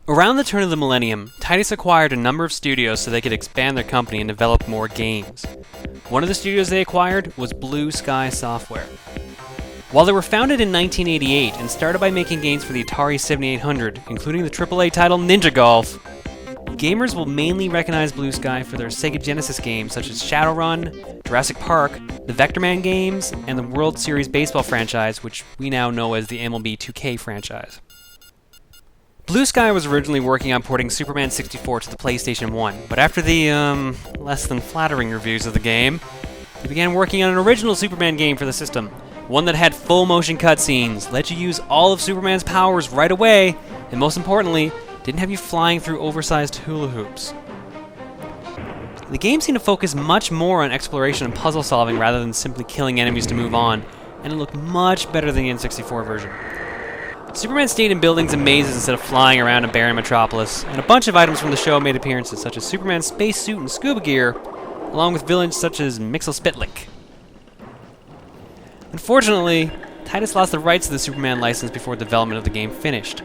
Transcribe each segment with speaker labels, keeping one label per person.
Speaker 1: Around the turn of the millennium, Titus acquired a number of studios so they could expand their company and develop more games. One of the studios they acquired was Blue Sky Software. While they were founded in 1988 and started by making games for the Atari 7800, including the AAA title Ninja Golf, gamers will mainly recognize Blue Sky for their Sega Genesis games such as Shadowrun, Jurassic Park, the Vectorman games, and the World Series baseball franchise, which we now know as the MLB 2K franchise. Blue Sky was originally working on porting Superman 64 to the PlayStation 1, but after the, less than flattering reviews of the game, they began working on an original Superman game for the system. One that had full motion cutscenes, let you use all of Superman's powers right away, and most importantly, didn't have you flying through oversized hula hoops. The game seemed to focus much more on exploration and puzzle solving rather than simply killing enemies to move on, and it looked much better than the N64 version. Superman stayed in buildings and mazes instead of flying around a barren metropolis, and a bunch of items from the show made appearances, such as Superman's spacesuit and scuba gear, along with villains such as Mixel Spitlick. Unfortunately, Titus lost the rights to the Superman license before development of the game finished.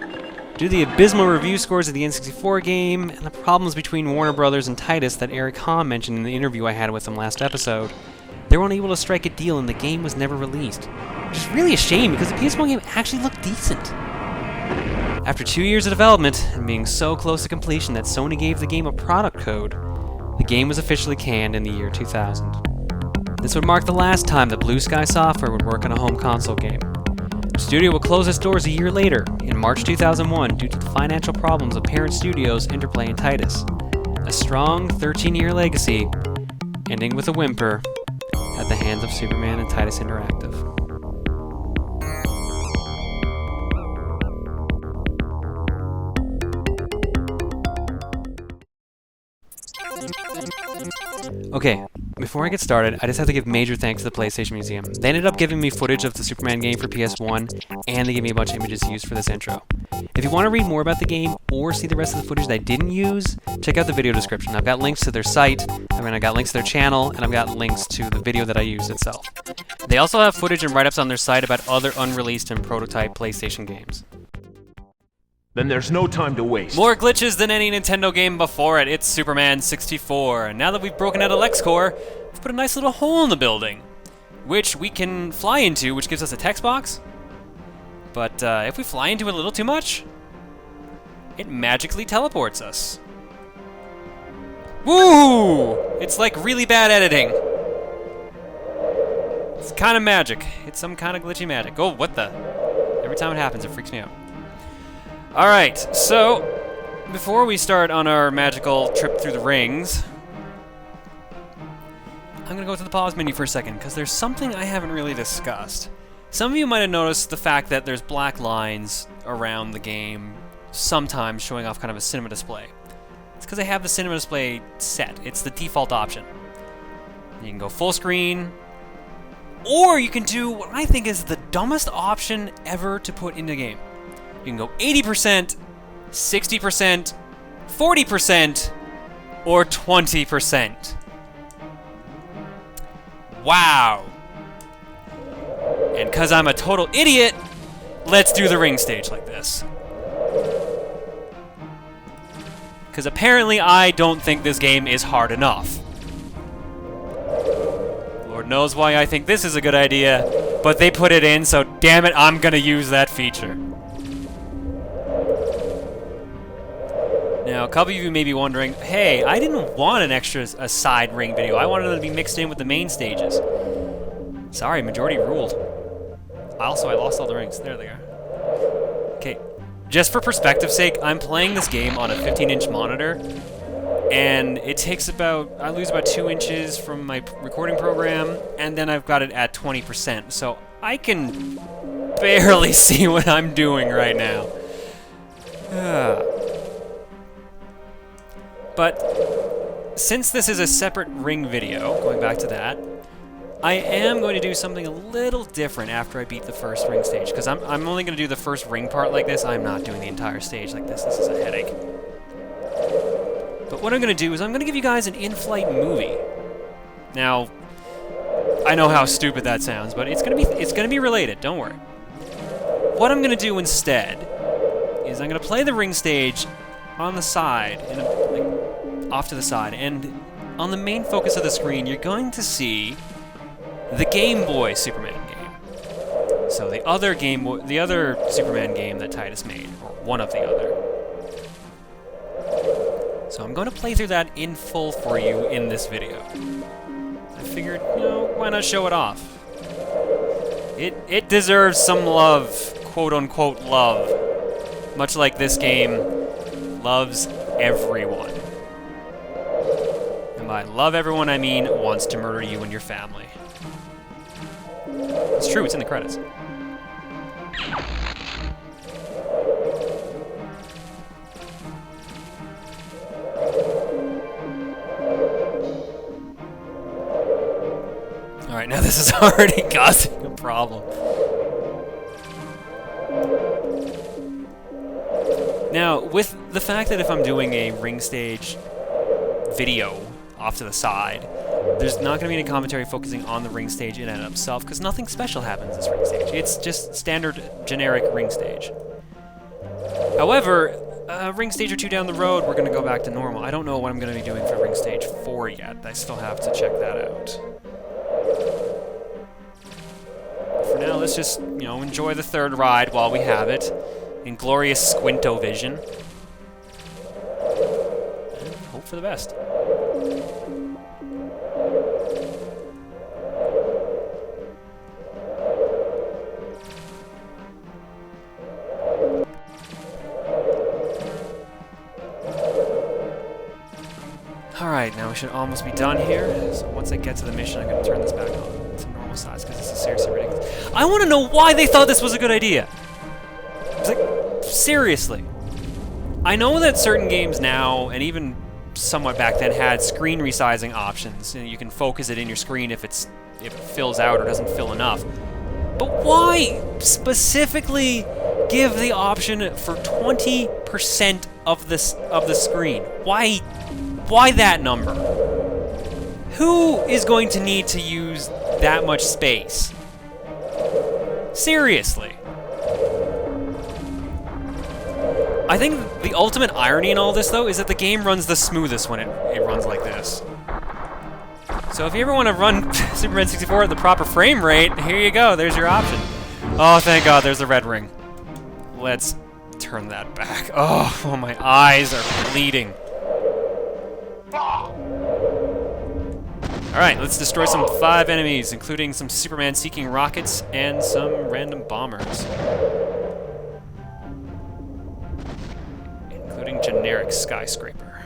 Speaker 1: Due to the abysmal review scores of the N64 game, and the problems between Warner Brothers and Titus that Eric Hahn mentioned in the interview I had with him last episode, they were unable to strike a deal and the game was never released. Which is really a shame because the PS1 game actually looked decent. After 2 years of development, and being so close to completion that Sony gave the game a product code, the game was officially canned in the year 2000. This would mark the last time that Blue Sky Software would work on a home console game. The studio would close its doors a year later, in March 2001, due to the financial problems of parent studios Interplay and Titus. A strong 13-year legacy, ending with a whimper, at the hands of Superman and Titus Interactive. Okay, before I get started, I just have to give major thanks to the PlayStation Museum. They ended up giving me footage of the Superman game for PS1, and they gave me a bunch of images to use for this intro. If you want to read more about the game, or see the rest of the footage that I didn't use, check out the video description. I've got links to their site, I've got links to their channel, and I've got links to the video that I used itself. They also have footage and write-ups on their site about other unreleased and prototype PlayStation games.
Speaker 2: Then there's no time to waste.
Speaker 1: More glitches than any Nintendo game before it. It's Superman 64. And now that we've broken out a LexCorp, we've put a nice little hole in the building, which we can fly into, which gives us a text box. But if we fly into it a little too much, it magically teleports us. Woo! It's like really bad editing. It's kind of magic. It's some kind of glitchy magic. Oh, what the? Every time it happens, it freaks me out. Alright, so before we start on our magical trip through the rings, I'm gonna go to the pause menu for a second, because there's something I haven't really discussed. Some of you might have noticed the fact that there's black lines around the game, sometimes showing off kind of a cinema display. It's because I have the cinema display set. It's the default option. You can go full screen, or you can do what I think is the dumbest option ever to put in the game. You can go 80%, 60%, 40%, or 20%. Wow. And because I'm a total idiot, let's do the ring stage like this. Because apparently I don't think this game is hard enough. Lord knows why I think this is a good idea, but they put it in, so damn it, I'm gonna use that feature. Now, a couple of you may be wondering, hey, I didn't want a side ring video. I wanted it to be mixed in with the main stages. Sorry, majority ruled. I lost all the rings. There they are. Okay, just for perspective's sake, I'm playing this game on a 15-inch monitor, and it takes I lose about 2 inches from my recording program, and then I've got it at 20%, so I can barely see what I'm doing right now. But since this is a separate ring video, going back to that, I am going to do something a little different after I beat the first ring stage, because I'm only going to do the first ring part like this. I'm not doing the entire stage like this. This is a headache. But what I'm going to do is I'm going to give you guys an in-flight movie. Now, I know how stupid that sounds, but it's going to be related. Don't worry. What I'm going to do instead is I'm going to play the ring stage on the side, off to the side, and on the main focus of the screen, you're going to see the Game Boy Superman game. So the other Superman game that Titus made, or one of the other. So I'm going to play through that in full for you in this video. I figured, why not show it off? It deserves some love, quote-unquote love, much like this game loves everyone. And by love everyone, I mean wants to murder you and your family. It's true, it's in the credits. Alright, now this is already causing a problem. Now, with the fact that if I'm doing a ring stage video off to the side, there's not going to be any commentary focusing on the ring stage in and of itself, because nothing special happens in this ring stage. It's just standard, generic ring stage. However, a ring stage or two down the road, we're going to go back to normal. I don't know what I'm going to be doing for ring stage 4 yet. I still have to check that out. For now, let's just, enjoy the third ride while we have it in glorious squinto vision. And hope for the best. Alright, now we should almost be done here. So once I get to the mission, I'm going to turn this back on to normal size because this is seriously ridiculous. I want to know why they thought this was a good idea. It's like, seriously. I know that certain games now, and even somewhat back then, had screen resizing options. You can focus it in your screen if it fills out or doesn't fill enough. But why specifically give the option for 20% of the screen? Why that number? Who is going to need to use that much space? Seriously. I think the ultimate irony in all this, though, is that the game runs the smoothest when it runs like this. So if you ever want to run Superman 64 at the proper frame rate, here you go, there's your option. Oh, thank God, there's the red ring. Let's turn that back. Oh, my eyes are bleeding. Alright, let's destroy some 5 enemies, including some Superman-seeking rockets and some random bombers. Including generic skyscraper.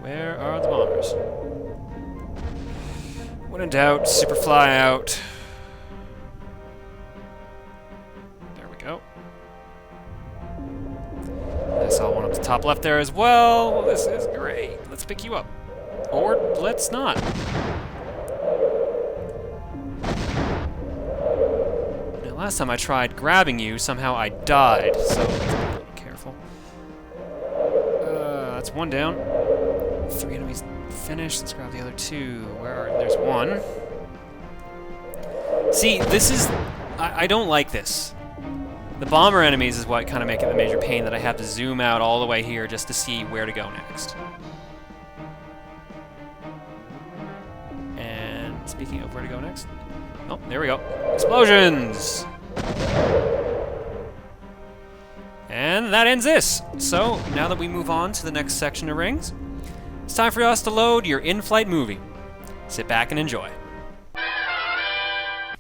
Speaker 1: Where are the bombers? When in doubt, super fly out. There we go. I saw one up the top left there as well. Well, this is great. Let's pick you up. Or let's not. Now, last time I tried grabbing you, somehow I died, so let's be a little careful. That's one down. 3 enemies finished. Let's grab the other 2. There's one. See, this is... I don't like this. The bomber enemies is what kind of make it the major pain, that I have to zoom out all the way here just to see where to go next. And speaking of where to go next... Oh, there we go. Explosions! And that ends this. So, now that we move on to the next section of rings, it's time for us to load your in-flight movie. Sit back and enjoy.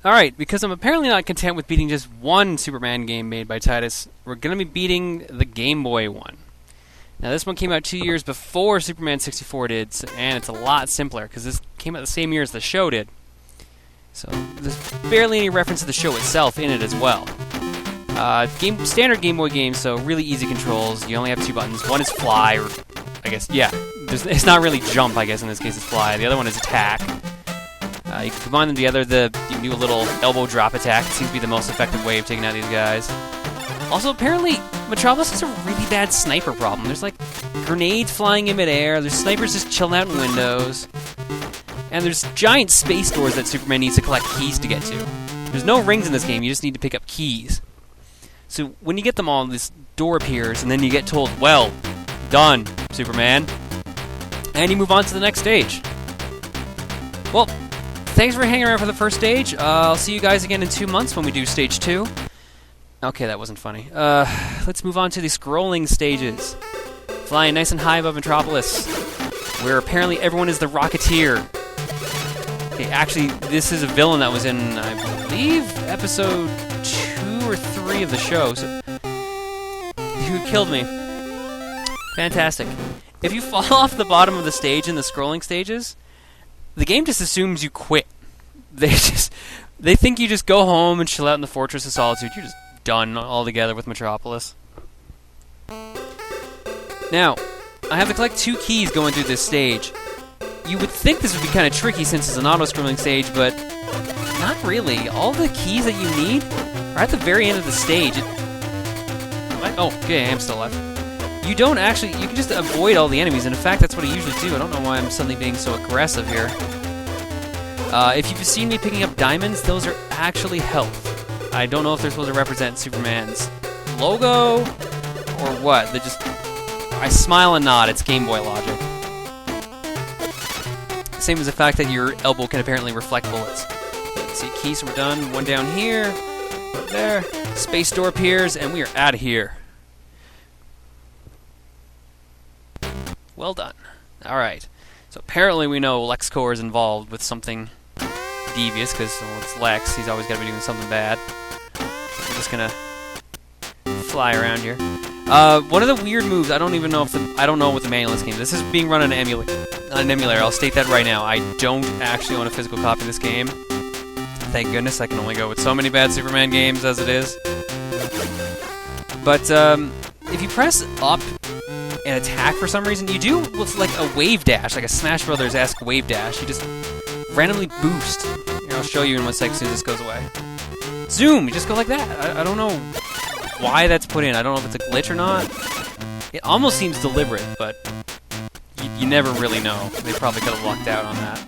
Speaker 1: Alright, because I'm apparently not content with beating just one Superman game made by Titus, we're going to be beating the Game Boy one. Now this one came out 2 years before Superman 64 did, and it's a lot simpler, because this came out the same year as the show did. So there's barely any reference to the show itself in it as well. Standard Game Boy game, so really easy controls. You only have 2 buttons. One is fly, or I guess, yeah. It's not really jump, I guess in this case it's fly. The other one is attack. You can combine them together. You can do a little elbow drop attack. It seems to be the most effective way of taking out these guys. Also, apparently, Metropolis has a really bad sniper problem. There's like grenades flying in midair. There's snipers just chilling out in windows. And there's giant space doors that Superman needs to collect keys to get to. There's no rings in this game. You just need to pick up keys. So when you get them all, this door appears, and then you get told, well, done, Superman. And you move on to the next stage. Well, thanks for hanging around for the first stage. I'll see you guys again in 2 months when we do stage 2. Okay, that wasn't funny. Let's move on to the scrolling stages. Flying nice and high above Metropolis, where apparently everyone is the Rocketeer. Okay, actually, this is a villain that was in, I believe, episode 2 or 3 of the show. So, who killed me? Fantastic. If you fall off the bottom of the stage in the scrolling stages, the game just assumes you quit. They think you just go home and chill out in the Fortress of Solitude. You're just done altogether with Metropolis. Now, I have to collect 2 keys going through this stage. You would think this would be kind of tricky since it's an auto-scrolling stage, but not really. All the keys that you need are at the very end of the stage. Oh, okay, I am still alive. You don't actually, you can just avoid all the enemies, and in fact, that's what I usually do. I don't know why I'm suddenly being so aggressive here. If you've seen me picking up diamonds, those are actually health. I don't know if they're supposed to represent Superman's logo, or what. They're just, I smile and nod, it's Game Boy logic. Same as the fact that your elbow can apparently reflect bullets. Let's see, keys, so we're done. One down here, up there. Space door appears, and we are out of here. Well done. Alright. So apparently we know LexCorp is involved with something devious, because it's Lex, he's always got to be doing something bad. So we're just gonna fly around here. One of the weird moves, I don't even know if I don't know what the manual is game. This is being run on an emulator. I'll state that right now. I don't actually own a physical copy of this game. Thank goodness, I can only go with so many bad Superman games as it is. But if you press up and attack for some reason, you do what's like a wave dash, like a Smash Brothers-esque wave dash. You just randomly boost. Here, I'll show you in 1 second as soon as this goes away. Zoom! You just go like that. I don't know why that's put in. I don't know if it's a glitch or not. It almost seems deliberate, but you never really know. They probably could have lucked out on that.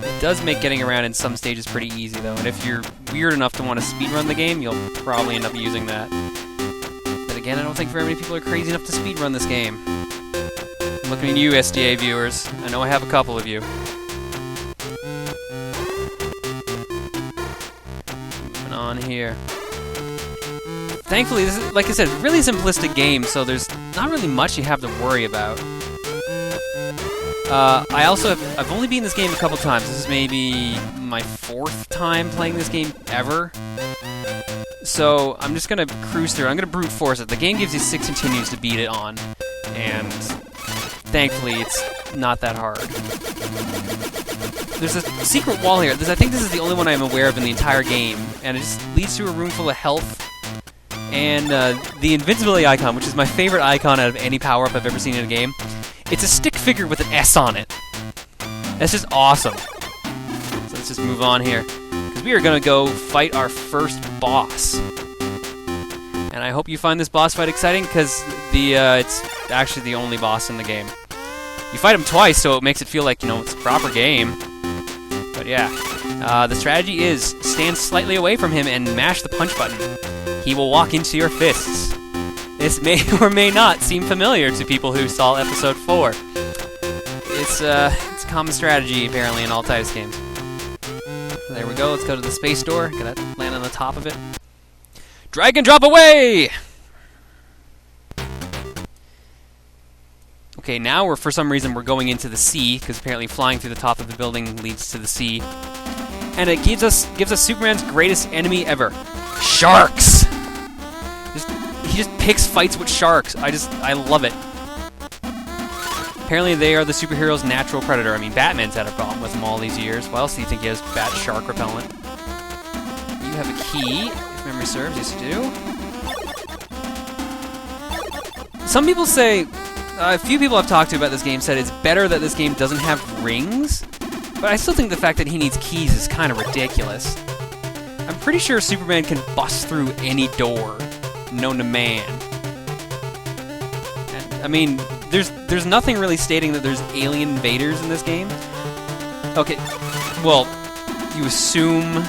Speaker 1: It does make getting around in some stages pretty easy, though, and if you're weird enough to want to speedrun the game, you'll probably end up using that. But again, I don't think very many people are crazy enough to speedrun this game. I'm looking at you, SDA viewers. I know I have a couple of you. Moving on here. Thankfully, this is, like I said, really simplistic game, so there's not really much you have to worry about. I've only beaten this game a couple times. This is maybe my 4th time playing this game ever. So I'm just gonna cruise through. I'm gonna brute force it. The game gives you 6 continues to beat it on, and thankfully it's not that hard. There's a secret wall here. I think this is the only one I'm aware of in the entire game, and it just leads to a room full of health. And the invincibility icon, which is my favorite icon out of any power-up I've ever seen in a game. It's a stick figure with an S on it. That's just awesome. So let's just move on here, because we are going to go fight our first boss. And I hope you find this boss fight exciting, because it's actually the only boss in the game. You fight him twice, so it makes it feel like, it's a proper game. But yeah, the strategy is stand slightly away from him and mash the punch button. He will walk into your fists. This may or may not seem familiar to people who saw episode 4. It's a common strategy, apparently, in all types of games. There we go, let's go to the space door. Gotta land on the top of it. Drag and drop away! Okay, now for some reason we're going into the sea, because apparently flying through the top of the building leads to the sea. And it gives us Superman's greatest enemy ever. Sharks! He just picks fights with sharks. I love it. Apparently they are the superhero's natural predator. I mean, Batman's had a problem with them all these years. Why else do you think he has bat shark repellent? You have a key, if memory serves. Yes, you do. Some people say, a few people I've talked to about this game said it's better that this game doesn't have rings, but I still think the fact that he needs keys is kind of ridiculous. I'm pretty sure Superman can bust through any door known to man. And, I mean, there's nothing really stating that there's alien invaders in this game. Okay, well, you assume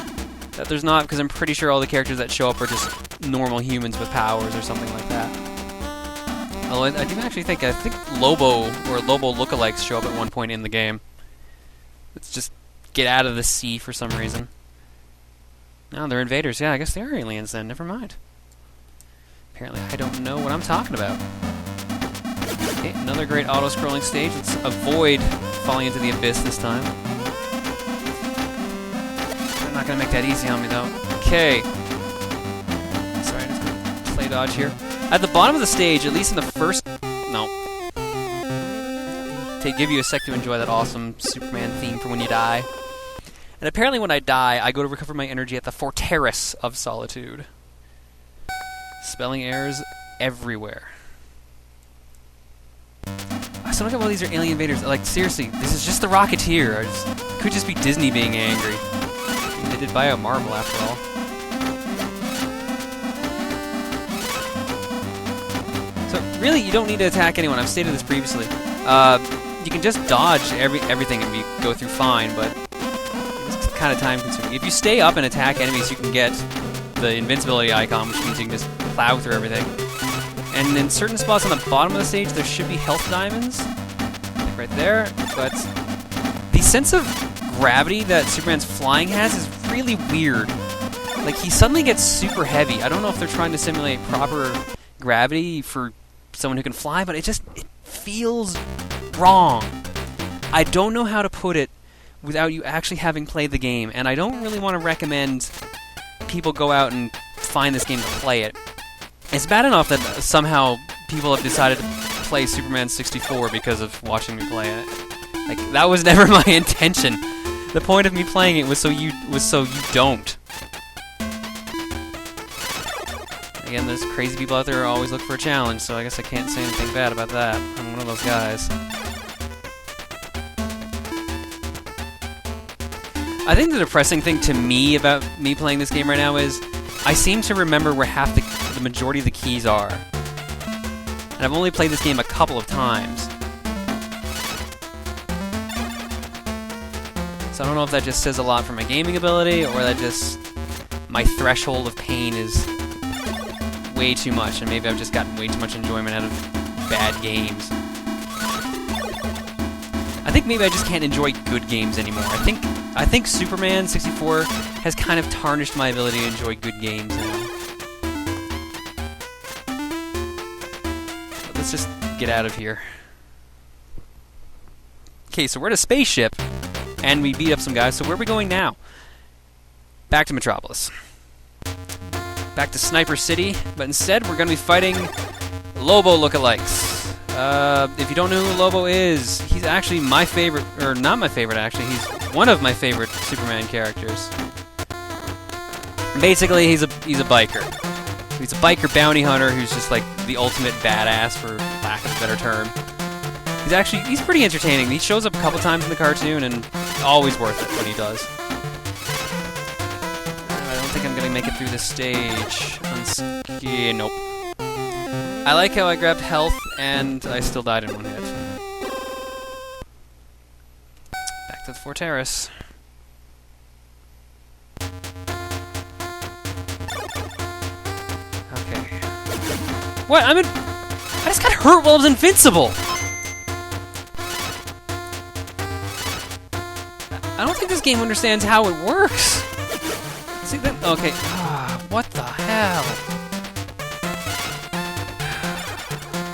Speaker 1: That there's not, because I'm pretty sure all the characters that show up are just normal humans with powers or something like that. Although I do actually think, Lobo or Lobo lookalikes show up at one point in the game. Let's just get out of the sea for some reason. No, they're invaders. Yeah, I guess they are aliens then. Never mind. Apparently I don't know what I'm talking about. Okay, another great auto-scrolling stage. Let's avoid falling into the abyss this time. They're not going to make that easy on me, though. Okay. Sorry, I'm just going to play dodge here. At the bottom of the stage, at least in the first... No. To give you a sec to enjoy that awesome Superman theme for when you die. And apparently when I die, I go to recover my energy at the Fortress of Solitude. Spelling errors everywhere. So look at all these are alien invaders. Like, seriously, this is just the Rocketeer. Could just be Disney being angry. They did buy a Marvel after all. So really, you don't need to attack anyone. I've stated this previously. You can just dodge everything and you go through fine, but it's kind of time consuming. If you stay up and attack enemies, you can get the invincibility icon, which means you can just plow through everything. And in certain spots on the bottom of the stage, there should be health diamonds, like right there. But the sense of gravity that Superman's flying has is really weird. Like, he suddenly gets super heavy. I don't know if they're trying to simulate proper gravity for someone who can fly, but it feels wrong. I don't know how to put it without you actually having played the game, and I don't really want to recommend people go out and find this game to play it. It's bad enough that somehow people have decided to play Superman 64 because of watching me play it. Like, that was never my intention. The point of me playing it was so you don't. Again, there's crazy people out there who always look for a challenge, so I guess I can't say anything bad about that. I'm one of those guys. I think the depressing thing to me about me playing this game right now is I seem to remember where half the majority of the keys are. And I've only played this game a couple of times. So I don't know if that just says a lot for my gaming ability, or that just my threshold of pain is way too much, and maybe I've just gotten way too much enjoyment out of bad games. I think maybe I just can't enjoy good games anymore. I think Superman 64 has kind of tarnished my ability to enjoy good games now. But let's just get out of here. Okay, so we're at a spaceship, and we beat up some guys, so where are we going now? Back to Metropolis. Back to Sniper City, but instead we're going to be fighting Lobo lookalikes. If you don't know who Lobo is, he's actually my favorite, or not my favorite actually, he's one of my favorite Superman characters. Basically, he's a biker. He's a biker bounty hunter who's just like the ultimate badass, for lack of a better term. He's pretty entertaining. He shows up a couple times in the cartoon, and always worth it what he does. I don't think I'm gonna make it through this stage. Yeah, nope. I like how I grabbed health, and I still died in one hit. Back to the Fortress. Okay. What? I just got hurt while I was invincible! I don't think this game understands how it works! See that? Okay. What the hell?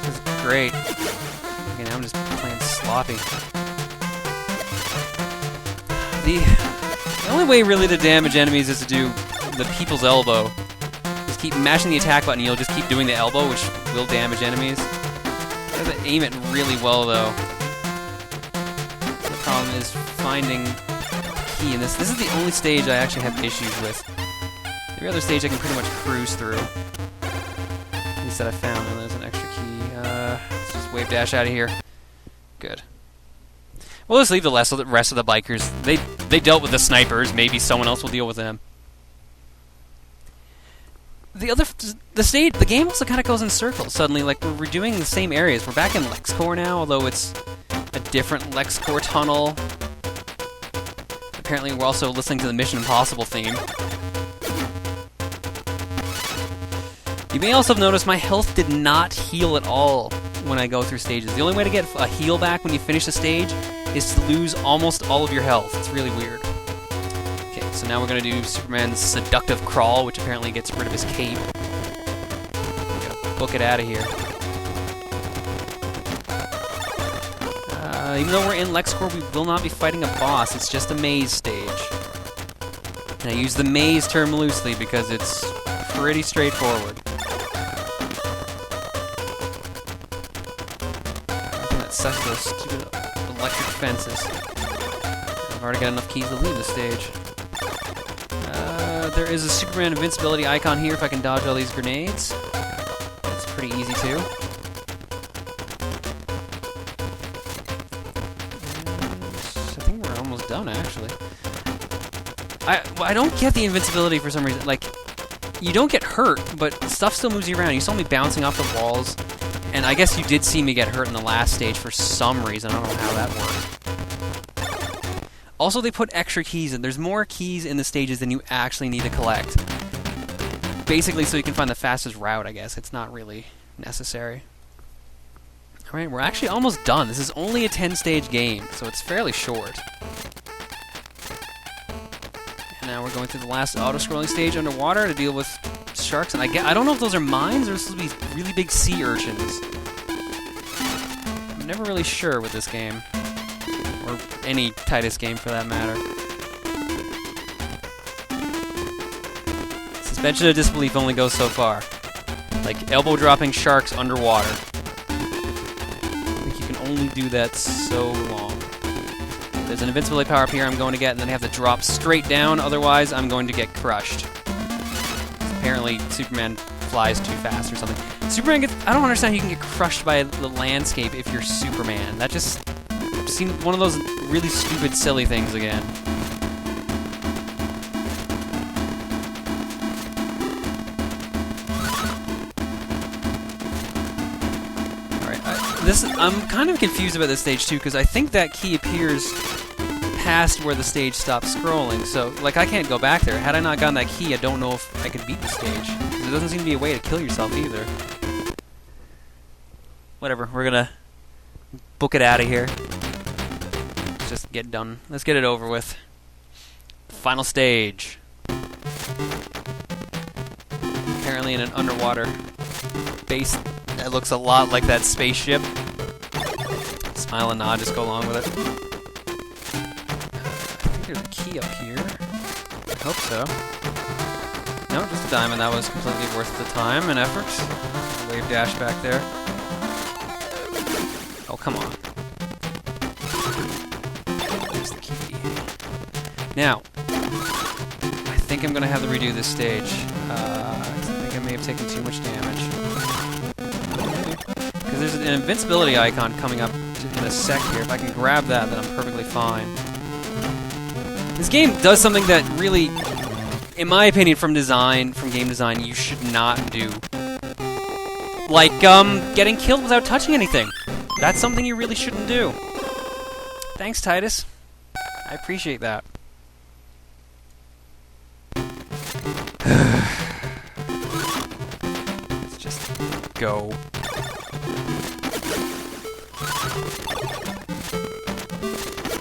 Speaker 1: This is great. Okay, now I'm just playing sloppy. The only way really to damage enemies is to do the people's elbow. Just keep mashing the attack button, you'll just keep doing the elbow, which will damage enemies. You have to aim it really well, though. The problem is finding the key in this. This is the only stage I actually have issues with. Every other stage I can pretty much cruise through. At least that I found. And there's an extra key. Let's just wave dash out of here. Good. We'll just leave the rest of the bikers. They dealt with the snipers. Maybe someone else will deal with them. The game also kind of goes in circles suddenly. Like, we're redoing the same areas. We're back in LexCorp now, although it's a different LexCorp tunnel. Apparently, we're also listening to the Mission Impossible theme. You may also have noticed my health did not heal at all when I go through stages. The only way to get a heal back when you finish a stage is to lose almost all of your health. It's really weird. Okay, so now we're going to do Superman's seductive crawl, which apparently gets rid of his cape. Gotta book it out of here. Even though we're in LexCorp, we will not be fighting a boss. It's just a maze stage. And I use the maze term loosely because it's pretty straightforward. Nothing that sucks those stupid electric fences. I've already got enough keys to leave the stage. There is a Superman invincibility icon here if I can dodge all these grenades. That's pretty easy too. Done actually. I don't get the invincibility for some reason. Like, you don't get hurt, but stuff still moves you around. You saw me bouncing off the walls, and I guess you did see me get hurt in the last stage for some reason. I don't know how that worked. Also, they put extra keys in. There's more keys in the stages than you actually need to collect. Basically, so you can find the fastest route, I guess. It's not really necessary. Alright, we're actually almost done. This is only a 10-stage game, so it's fairly short. Now we're going through the last auto-scrolling stage underwater to deal with sharks, and I don't know if those are mines or if supposed to be really big sea urchins. I'm never really sure with this game, or any Titus game for that matter. Suspension of disbelief only goes so far. Like elbow-dropping sharks underwater. I think you can only do that so long. There's an invincibility power up here I'm going to get, and then I have to drop straight down, otherwise I'm going to get crushed. Apparently Superman flies too fast or something. Superman gets... I don't understand how you can get crushed by the landscape if you're Superman. That just seemed one of those really stupid, silly things again. Alright, I'm kind of confused about this stage too, because I think that key appears past where the stage stops scrolling, so, like, I can't go back there. Had I not gotten that key, I don't know if I could beat the stage. There doesn't seem to be a way to kill yourself either. Whatever, we're gonna book it out of here. Let's just get done. Let's get it over with. Final stage. Apparently in an underwater base that looks a lot like that spaceship. Smile and nod, just go along with it. There's a key up here. I hope so. No, just a diamond. That was completely worth the time and effort. Wave dash back there. Oh, come on. There's the key. Now, I think I'm going to have to redo this stage. I think I may have taken too much damage. Because there's an invincibility icon coming up in a sec here. If I can grab that, then I'm perfectly fine. This game does something that really, in my opinion, from game design, you should not do. Like, getting killed without touching anything. That's something you really shouldn't do. Thanks, Titus. I appreciate that. Let's just go.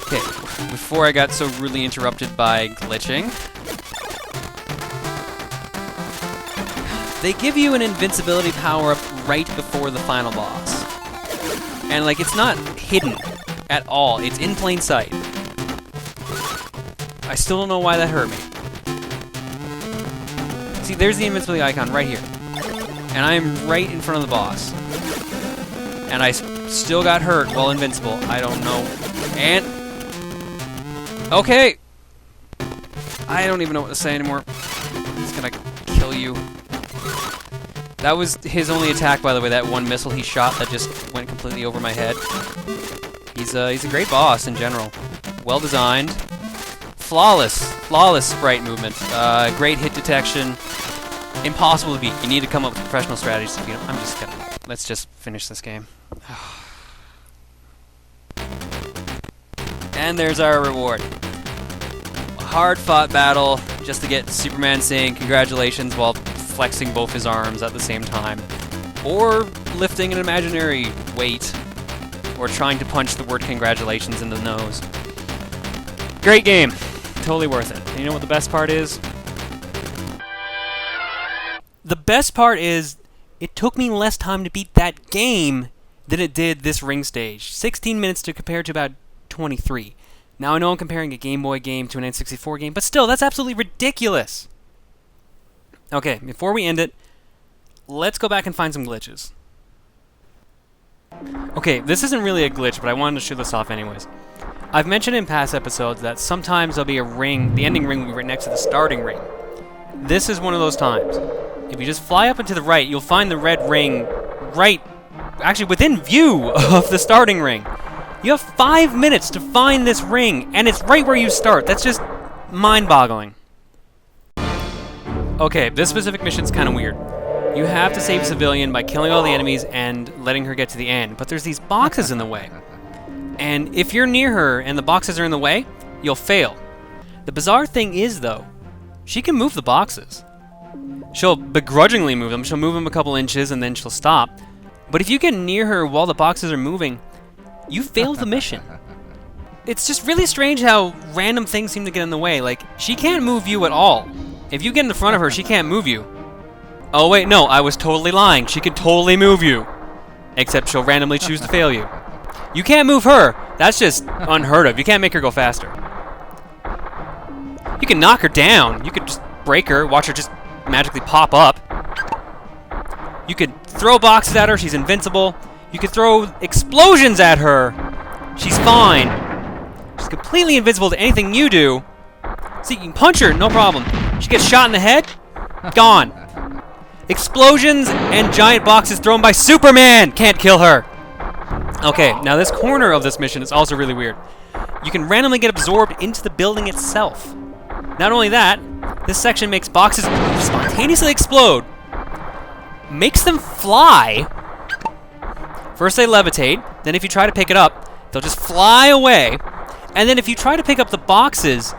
Speaker 1: Okay, before I got so rudely interrupted by glitching, they give you an invincibility power-up right before the final boss. And, like, it's not hidden at all. It's in plain sight. I still don't know why that hurt me. See, there's the invincibility icon right here. And I'm right in front of the boss. And I still got hurt while invincible. I don't know. And... okay! I don't even know what to say anymore. It's gonna kill you. That was his only attack, by the way, that one missile he shot that just went completely over my head. He's a great boss in general. Well designed. Flawless sprite movement. Great hit detection. Impossible to beat. You need to come up with professional strategies to beat him. I'm just gonna... let's just finish this game. And there's our reward. A hard-fought battle just to get Superman saying congratulations while flexing both his arms at the same time, or lifting an imaginary weight, or trying to punch the word congratulations in the nose. Great game. Totally worth it. And you know what the best part is? The best part is, it took me less time to beat that game than it did this ring stage. 16 minutes to compare to about 23. Now I know I'm comparing a Game Boy game to an N64 game, but still, that's absolutely ridiculous. Okay, before we end it, let's go back and find some glitches. Okay, this isn't really a glitch, but I wanted to show this off anyways. I've mentioned in past episodes that sometimes there'll be a ring, the ending ring will be right next to the starting ring. This is one of those times. If you just fly up and to the right, you'll find the red ring actually within view of the starting ring. You have 5 minutes to find this ring, and it's right where you start. That's just mind-boggling. Okay, this specific mission's kind of weird. You have to save a civilian by killing all the enemies and letting her get to the end, but there's these boxes in the way. And if you're near her and the boxes are in the way, you'll fail. The bizarre thing is, though, she can move the boxes. She'll begrudgingly move them. She'll move them a couple inches and then she'll stop. But if you get near her while the boxes are moving, you fail the mission. It's just really strange how random things seem to get in the way. Like, she can't move you at all. If you get in front of her, she can't move you. Oh wait, no, I was totally lying. She can totally move you. Except she'll randomly choose to fail you. You can't move her. That's just unheard of. You can't make her go faster. You can knock her down. You could just break her, watch her just magically pop up. You could throw boxes at her, she's invincible. You could throw explosions at her, she's fine. She's completely invincible to anything you do. See, you can punch her, no problem. She gets shot in the head, gone. Explosions and giant boxes thrown by Superman can't kill her. Okay, now this corner of this mission is also really weird. You can randomly get absorbed into the building itself. Not only that, this section makes boxes spontaneously explode, makes them fly. First they levitate, then if you try to pick it up, they'll just fly away. And then if you try to pick up the boxes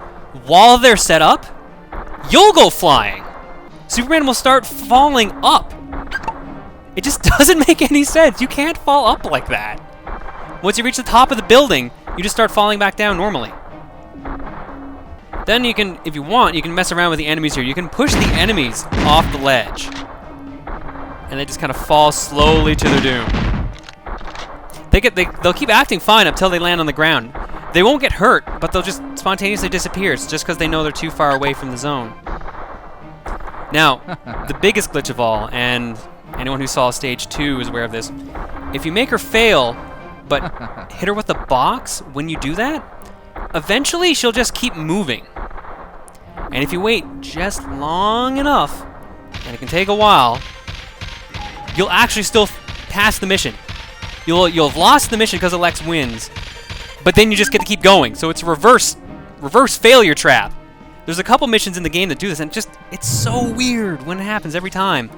Speaker 1: while they're set up, you'll go flying. Superman will start falling up. It just doesn't make any sense. You can't fall up like that. Once you reach the top of the building, you just start falling back down normally. Then you can, if you want, you can mess around with the enemies here. You can push the enemies off the ledge. And they just kind of fall slowly to their doom. They'll keep acting fine until they land on the ground. They won't get hurt, but they'll just spontaneously disappear just because they know they're too far away from the zone. Now, the biggest glitch of all, and anyone who saw Stage 2 is aware of this, if you make her fail, but hit her with the box when you do that, eventually she'll just keep moving. And if you wait just long enough, and it can take a while, you'll actually still pass the mission. You'll have lost the mission because Alex wins, but then you just get to keep going. So it's a reverse failure trap. There's a couple missions in the game that do this, and it's so weird when it happens every time.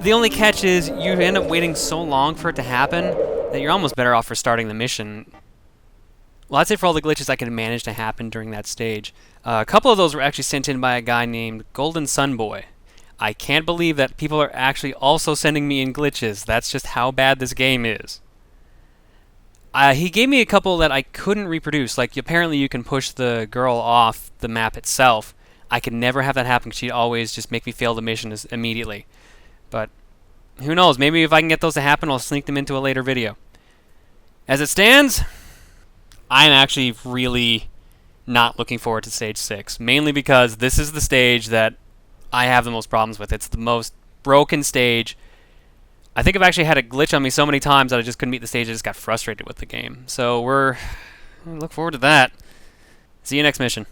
Speaker 1: The only catch is you end up waiting so long for it to happen that you're almost better off for starting the mission. Well, I'd say for all the glitches I could manage to happen during that stage. A couple of those were actually sent in by a guy named Golden Sunboy. I can't believe that people are actually also sending me in glitches. That's just how bad this game is. He gave me a couple that I couldn't reproduce. Like, apparently you can push the girl off the map itself. I could never have that happen because she'd always just make me fail the mission immediately. But who knows? Maybe if I can get those to happen, I'll sneak them into a later video. As it stands, I'm actually really not looking forward to Stage 6. Mainly because this is the stage that I have the most problems with. It's the most broken stage. I think I've actually had a glitch on me so many times that I just couldn't beat the stage. I just got frustrated with the game. So I look forward to that. See you next mission.